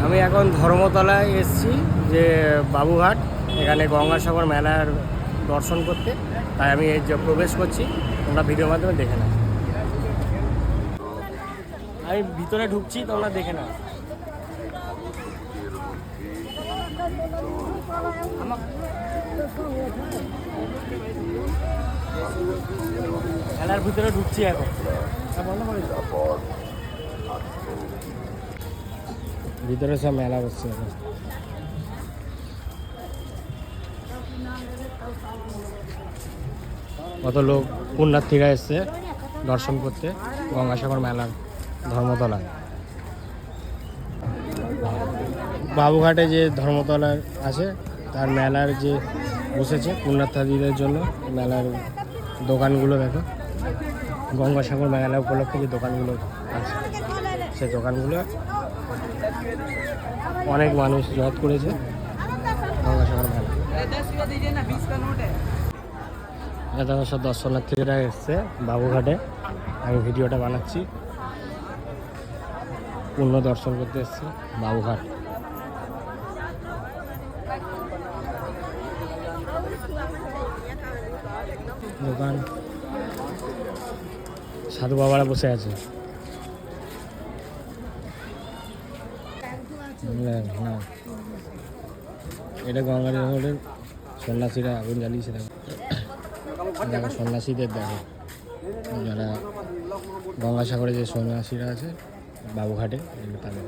আমি এখন ধর্মতলায় এসেছি, যে বাবুঘাট, এখানে গঙ্গাসাগর মেলার দর্শন করতে। তাই আমি এই যে প্রবেশ করছি, তোমরা ভিডিওর মাধ্যমে দেখে নাও। আমি ভিতরে ঢুকছি, তোমরা দেখে নাও। মেলার ভিতরে ঢুকছি এখন। ভিতরে সব মেলা বসছে এখন। কত লোক পুণ্যার্থীরা এসছে দর্শন করতে গঙ্গাসাগর মেলার ধর্মতলায়। বাবুঘাটে যে ধর্মতলা আছে তার মেলার যে বসেছে পুণ্যার্থীদের জন্য, মেলার দোকানগুলো দেখো। গঙ্গাসাগর মেলা উপলক্ষে যে দোকানগুলো আছে সেই দোকানগুলো অনেক মানুষ জড় করেছে গঙ্গাসাগর মেলা। এটা সব দর্শনার্থীরা এসছে বাবুঘাটে। আমি ভিডিওটা বানাচ্ছি, পূর্ণ দর্শন করতে এসছি বাবুঘাট। দোকান, সাধু বাবারা বসে আছে। হ্যাঁ, এটা গঙ্গাসাগরের সন্ন্যাসীরা আগুন জ্বালিয়েছে। দেখো সন্ন্যাসীদের, দেখো যারা গঙ্গাসাগরে যে সন্ন্যাসীরা আছে বাবুঘাটে, তাদের